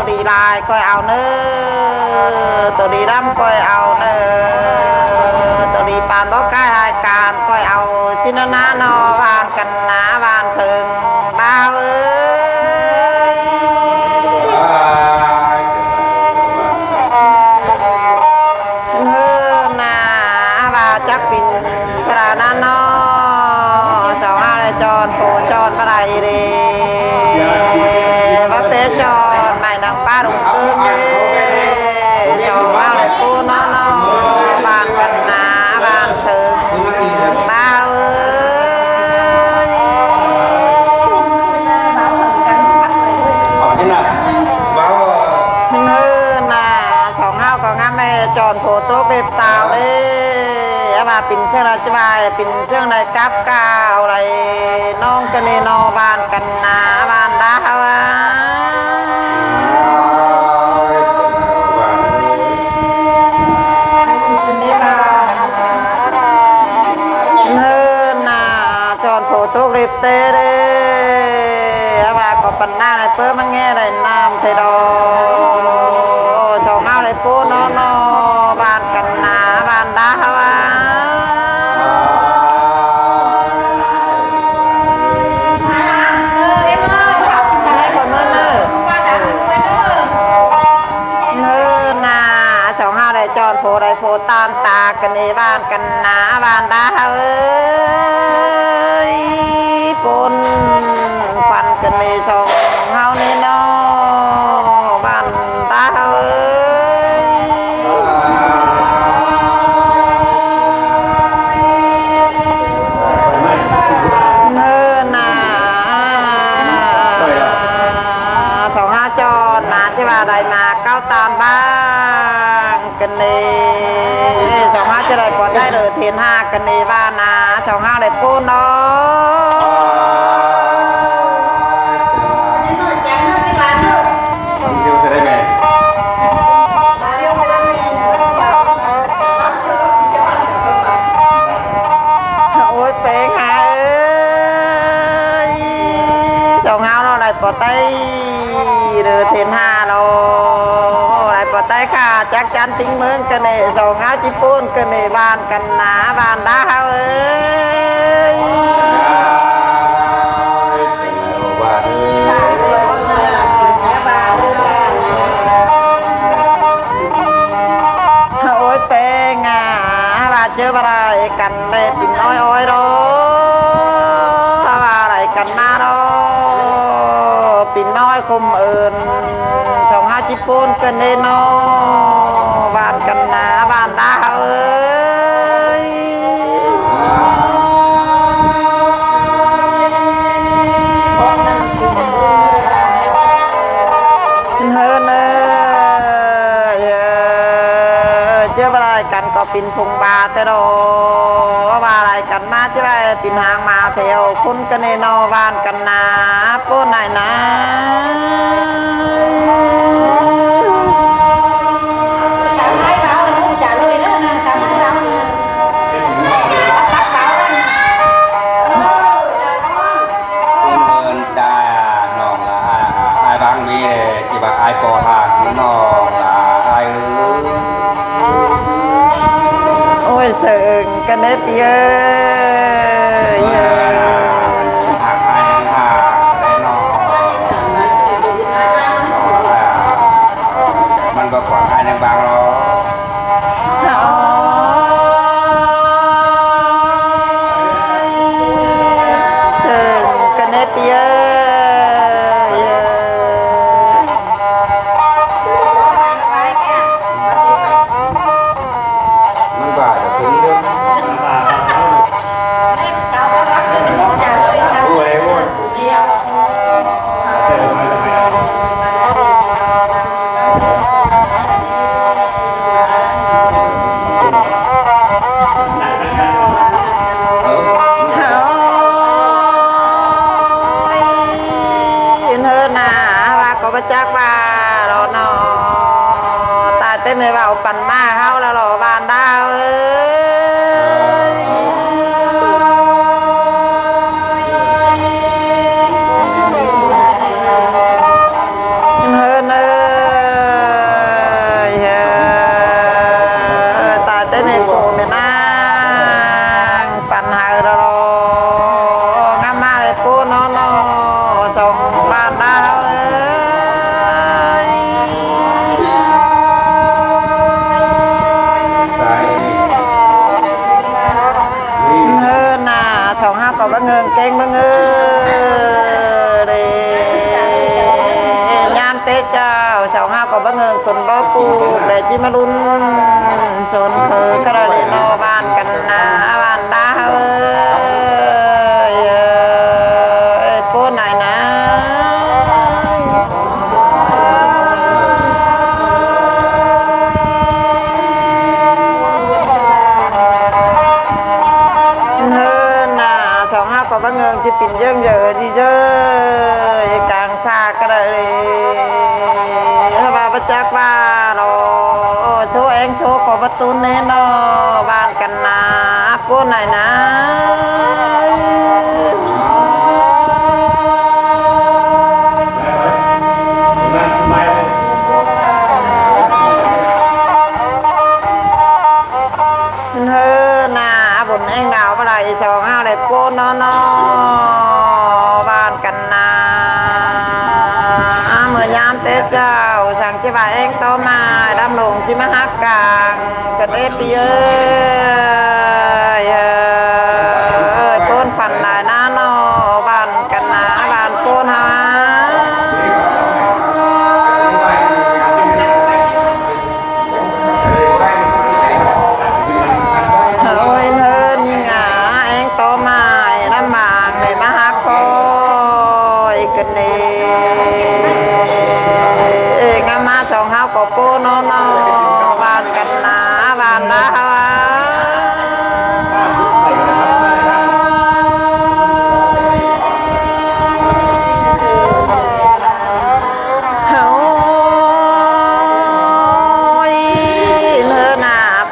đi lại coi áo nơ tôi đi đâm coi áo nơ tôi đi bàn bó cái hai càn coi áo xin nó ná nó bàn cành ná bàn thường bao ơi hơ nà và chắc pin sẽ là ná nó sao ai tròn phù tròn vào đây đi bắp té tròn mày đang pha đồng cơm đi tròn vào đây cô nó bàn cành ná bàn thường bao ơi hơ nà sòng hao còn ngắm mẹ tròn phù tốt đẹp tàu đi bà pinเชื่ออะไรจะไปปินเชื่ออะไรกับก้าวอะไรน้องกันนี่นอบานกันนาบานดาวเนินนาจอนโผตุกริบเตเด้บ่าก็ปันหน้าอะไรเปิ้ลมังแง่อะไรน้ำเทดอสองเอาอะไรปูน้อบานกันนาบานดาวจอนโฟได้โฟตามตากันในบ้านกันหนาบ้านดาเอ้ยปนควันกันในช่องเฮาในนอบ้านดาเอ้ยเนินนาสองห้าจอนมาที่ว่าใดมาเก้าตามบ้านกันนี่สองห้าจะได้ปลดได้เลยเทียนห้ากันนี่บ้านนะสองห้าได้ปูนเนาโอ้ยเป่งหาเอ้ยสองห้าเราได้ปลดได้เลยเทียนห้าเราปะไตข้าจักจันติ้งเมืองกันนี่สองเอาจิปูนกันนี่บ้านกันหนาบ้านดาวเอ้ยโอ้ยเป้งอ่ะว่าเจออะไรกันเลยปิ่นน้อยอ้อยรอว่าอะไรกันมาดอปิ่นน้อยคุมเอิญสองห้าจิปูนกันนี่นอบ้านกันหนาบ้านดาวเอ้ยเฮินเอ้ยเจออะไรกันก็ปินพุงบาแต่โดว่าอะไรกันมาจะไปปินหางมาเพียวคุณกันนี่นอบ้านกันหนาปูนไหนนะai có hàng nó là ai ôi sợ cái nếp ơi hàng hai hàng đấy nó mình có khoảng 2 năm bao đó sợ cái nếp ơi chắc ba đó nó ta tên này vào phần ma hao là lò bàn đao ơi hơn ơi เก่งบังเออเดยามเตเจ้าสาวห้าก็บังเอิญตุนบ่ปูเดจิมาลุนชนเคยกระเดนอบ้านกันนาบ้านดาเอ้ยปูไหนนะก็บังเอิญที่ปิ่นเยิ่งเยอะจีเจอกลางฟ้ากระเลยว่าประจักษ์ว่าเราโชว์เองโชว์ก็ประตูเนนอบ้านกันนาปูไหนนะเองดาวอะไรสองห้าเลยปูนนอบ้านกันนาเมื่อยามเตเจ้าสั่งจะบ่าเองโตมาดำลงจิมหักกลางกันได้ปีเอ้ยปูนฝันหลายน้านอบ้านกันนาบ้านปูนฮะกันเองงามาสองเฮาก็ปูนนอบ้านกันนาบ้านดาฮะ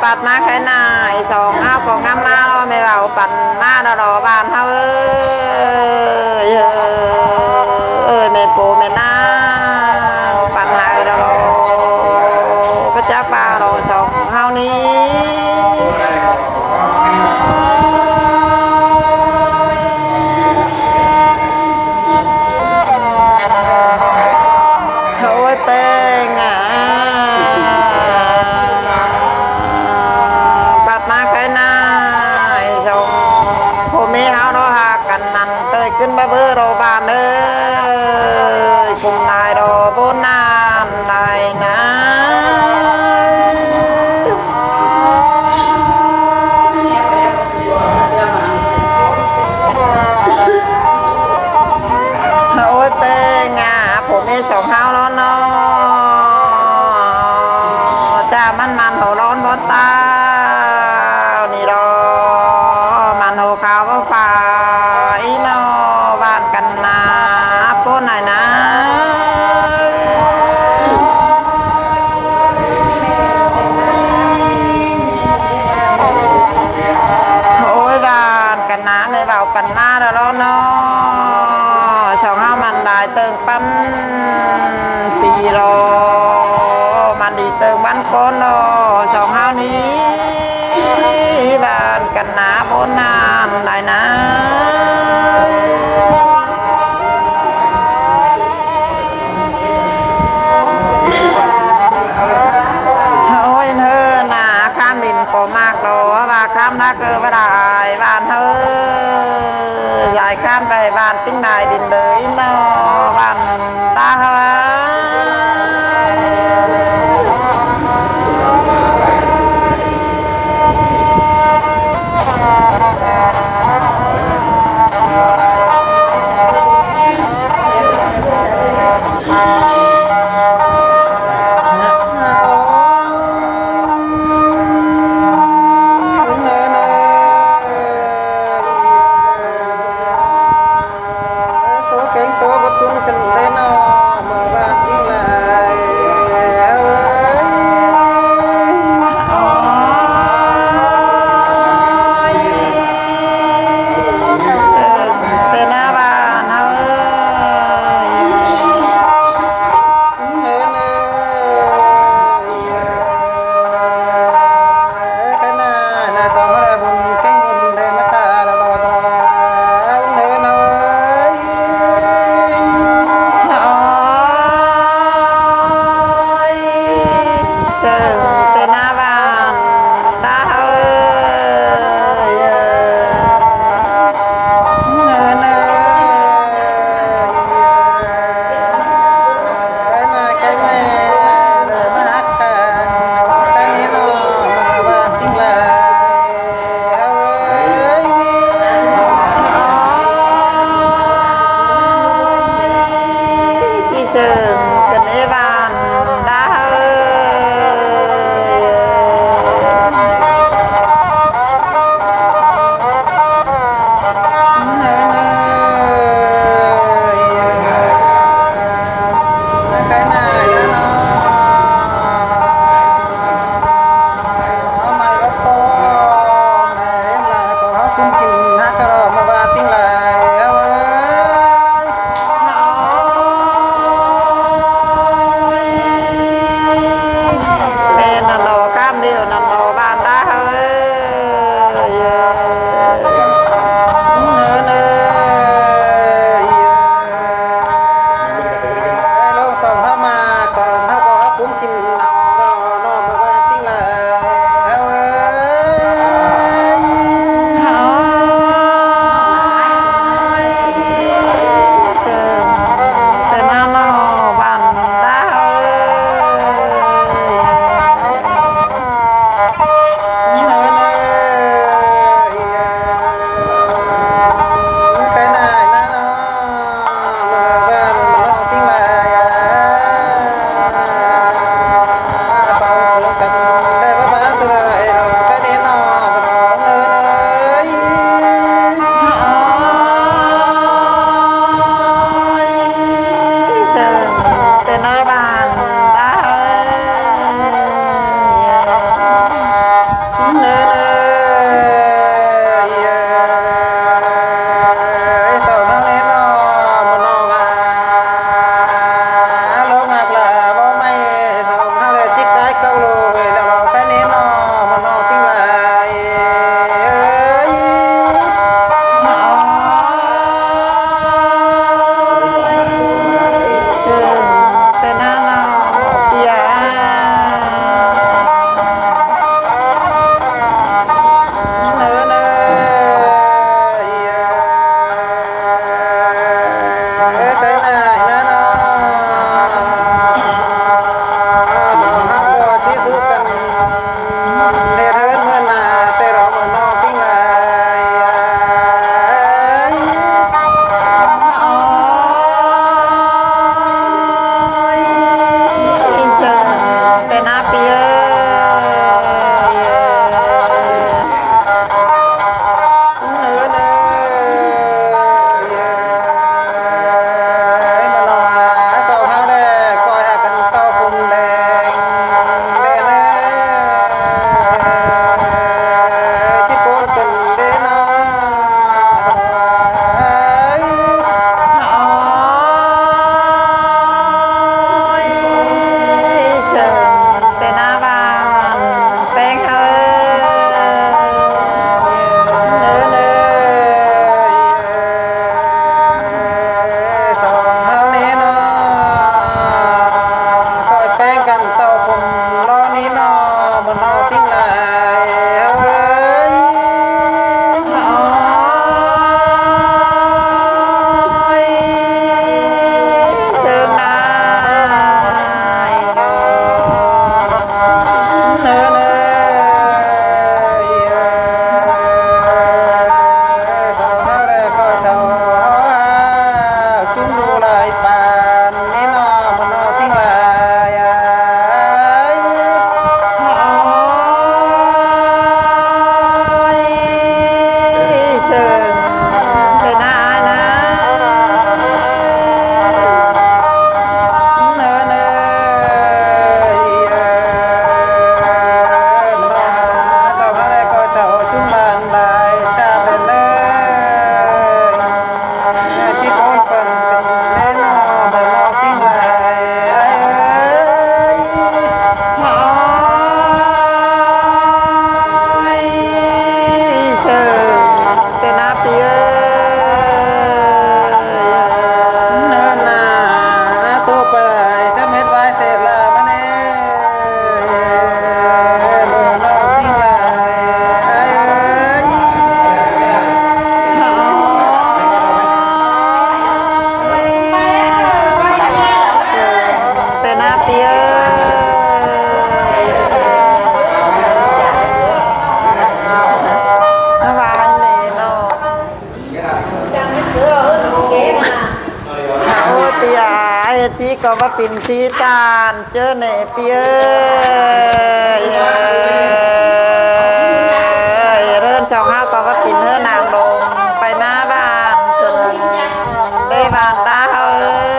ปัดมาแค่ไหนสองเฮาก็งามมาเราไม่เอาปั่นมาเราบ้านเฮาในปูแม่น้าปัญหาเราก็จะปลาเราสองเฮานี้โอ้ยแป้งปัดมาใครหน้าสองโคเมเฮาเราหากันนั่นเตยขึ้นมาเบอร์เราบ้านเด้อคุมนายดอบนนานได้นะโอ้ยเป้งผมมีสองเฮาแล้วเนาะจ้ามันหัวร้อนบนตานี่ดอมันหัวขาวฟ้าอีนอบ้านกันนาปูไหนนะโอ้ยบ้านกันนาไม่เบาปันมาแล้วเนาะสองห้ามันได้เติงปั้นปีรอมันดีเติงบ้านก้นรอสองห้านี้บ้านกันนาบนนานได้นะโอ้ยเธอหนาข้ามดินก็มากดอว่าข้ามนักเรือบ่ได้บ้านเธอใหญ่ข้ามไปบ้านติ้งนายดินเลยเนาะบ้านตาเฮาโซบัตุนกัน trường cần ê bàn đã ชีก็ว่าปิ่นชีตานเจอเนเปียเริ่นช่องห้าก็ว่าปิ่นเฮือนางลงไปมาบ้านขึ้นได้บ้านตาเฮ้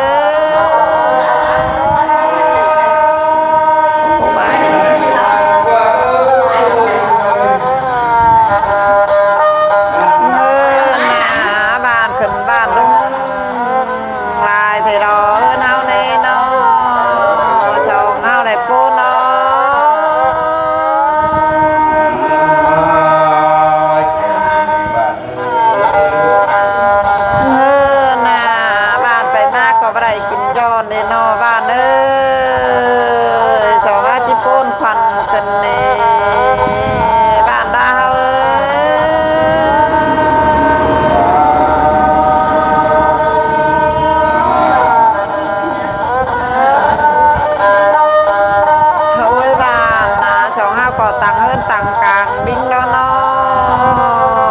ตังเฮินตังกลางบิ้งแล้วเนา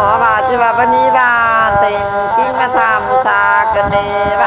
ะว่าจะว่าบ่มีบ้านติงกิ้งมาทำสากันนี่บ้